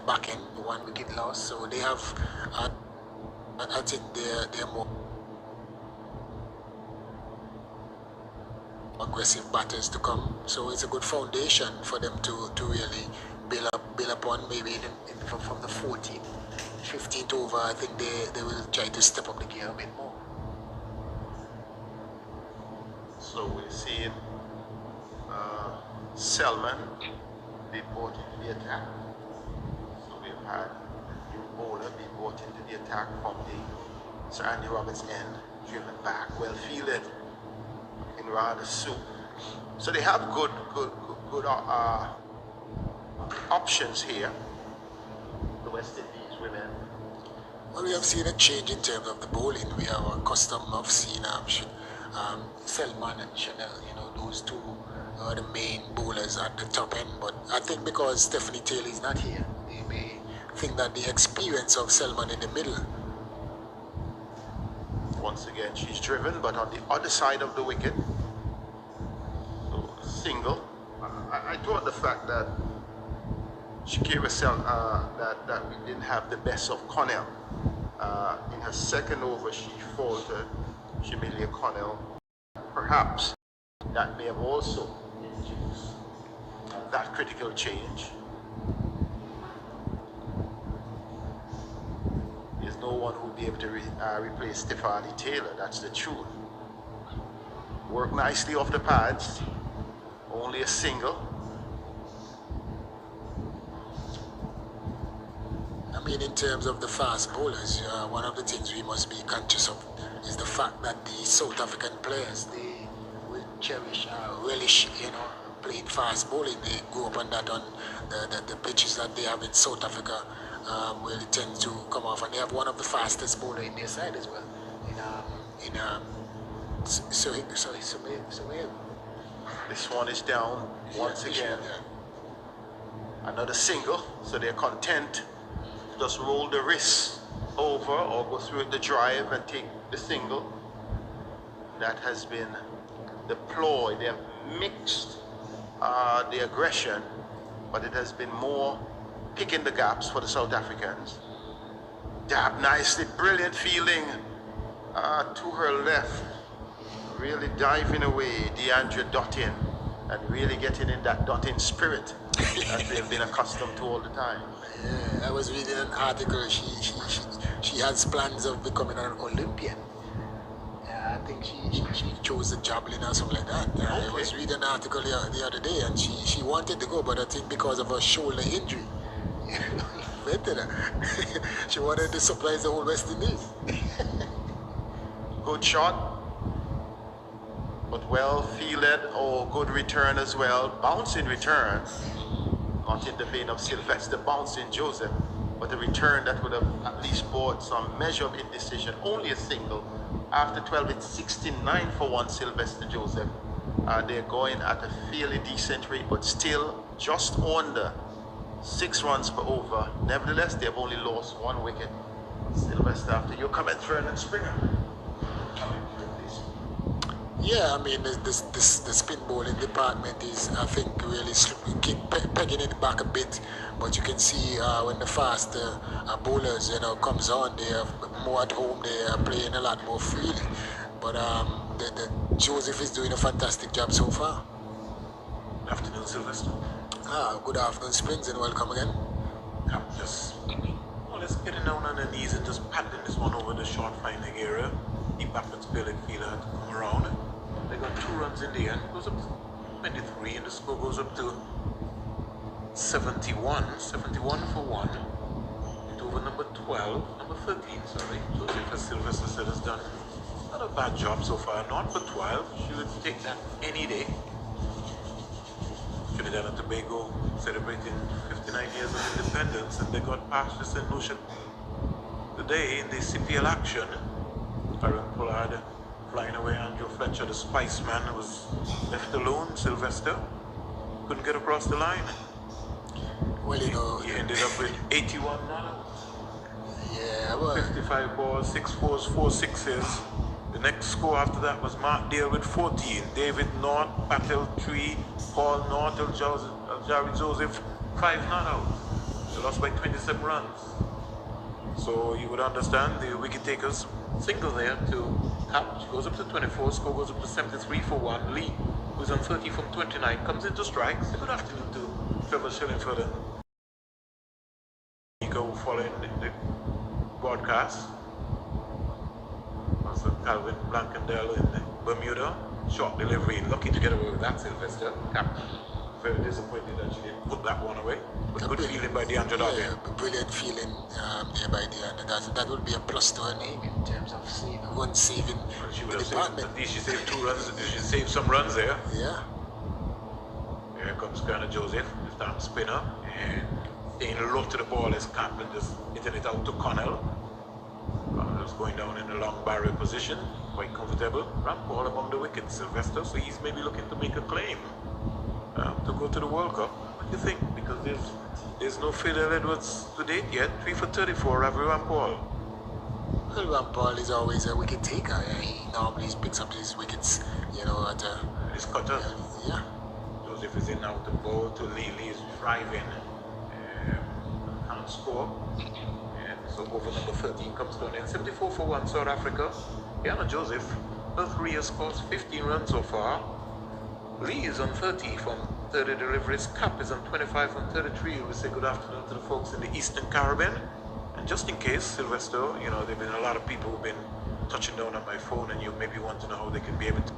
back end, 1 wicket loss. So they have, I think they're more aggressive batters to come. So it's a good foundation for them to really build upon. Maybe from the 14th, 15th over, I think they will try to step up the gear a bit more. So we're seeing Selman be brought into the attack. So we've had a new bowler be brought into the attack from the Sir Andy Roberts end, driven back, well fielded in rather soup. So they have good options here, the West Indies women. Well, we have seen a change in terms of the bowling. We are accustomed of seeing Selman and Chanel, those two are the main bowlers at the top end. But I think because Stephanie Taylor is not here, they may think that the experience of Selman in the middle. Once again, she's driven, but on the other side of the wicket. So single. I thought the fact that Shakira that we didn't have the best of Connell. In her second over, she faltered Jamelia Connell. Perhaps that may have also induced that critical change. There's no one who will be able to replace Stephanie Taylor, that's the truth. Worked nicely off the pads, only a single. I mean, in terms of the fast bowlers, one of the things we must be conscious of is the fact that the South African players, they will cherish, relish, playing fast bowling. They go up on that on the pitches that they have in South Africa, where it tends to come off, and they have one of the fastest bowlers in their side as well. This one is down once again. Another single, so they're content to just roll the wrist over or go through the drive and take the single. That has been the ploy. They have mixed the aggression, but it has been more picking the gaps for the South Africans. Dab nicely, brilliant fielding to her left, really diving away DeAndre Dottin and really getting in that Dottin spirit that they've been accustomed to all the time. Yeah, I was reading an article. She has plans of becoming an Olympian. I think she chose the javelin or something like that. Okay. I was reading an article the other day, and she wanted to go, but I think because of her shoulder injury, she wanted to surprise the whole West Indies. Good shot, but well fielded, or good return as well. Bouncing return, not in the vein of Sylvester bouncing Joseph, but a return that would have at least brought some measure of indecision. Only a single. After 12, it's 69 for one Sylvester Joseph. They're going at a fairly decent rate, but still just under 6 runs per over. Nevertheless, they have only lost 1 wicket. Sylvester, after your comment, Vernon Springer. Yeah, I mean, the spin bowling department is, I think, really keep pegging it back a bit. But you can see when the fast bowlers, comes on, they are more at home. They are playing a lot more freely. But the Joseph is doing a fantastic job so far. Good afternoon, Sylvester. Good afternoon, Springs, and welcome again. I'm just getting down on the knees and just paddling this one over the short finding area. The backward spilling fielder had to come around. They got 2 runs in the end. Goes up to 23, and the score goes up to 71 for 1. Into over number 13, sorry. Joseph, as Sylvester said, has done not a bad job so far. Not for 12. She would take that any day. Trinidad and Tobago celebrating 59 years of independence, and they got past the St. Lucia today in the CPL action. Aaron Pollard flying away. Andrew Fletcher, the Spice Man, was left alone. Sylvester couldn't get across the line. Well, he ended up with 81 not-outs. Yeah, well, 55 balls, 6 fours, 4 sixes. The next score after that was Mark Dale with 14. David North, Patel 3, Paul North, Aljari Joseph 5 not-outs. They lost by 27 runs. So you would understand the wicket takers single there to Cap. She goes up to 24, score goes up to 73 for 1. Lee, who's on 30 from 29, comes into strikes. Good afternoon to Trevor Shillingford and Nico following the broadcast. Also Calvin Blankendale in Bermuda. Short delivery, lucky to get away with that, Sylvester. Cap, very disappointed that she didn't put that one away. But good feeling by DeAndre Doggett. Yeah, brilliant feeling there by DeAndre. That would be a plus to her name in terms of run saving She would the have saved, department. at least she saved 2 runs. She saved some runs there. Yeah. Here comes Garner Joseph, the arm spinner, and staying low to the ball as Kaplan just hitting it out to Connell. Connell's going down in the long barrier position, quite comfortable. Ramp ball among the wickets, Sylvester, so he's maybe looking to make a claim to go to the World Cup. What do you think? Because there's no Fidel Edwards to date yet. 3 for 34, Ravi Rampal. Well, Rampal is always a wicket taker. He normally picks up his wickets, at a... His cutter. Yeah. Joseph is in now to bowl to Lee. Lee is driving. Can't score. And so over number 13 comes down in 74 for 1 South Africa. Garner Joseph, her 3 year scores 15 runs so far. Lee is on 30 from 30 deliveries. Cap is on 25 from 33. We say good afternoon to the folks in the Eastern Caribbean. And just in case, Sylvester, there have been a lot of people who've been touching down on my phone, and you maybe want to know how they can be able to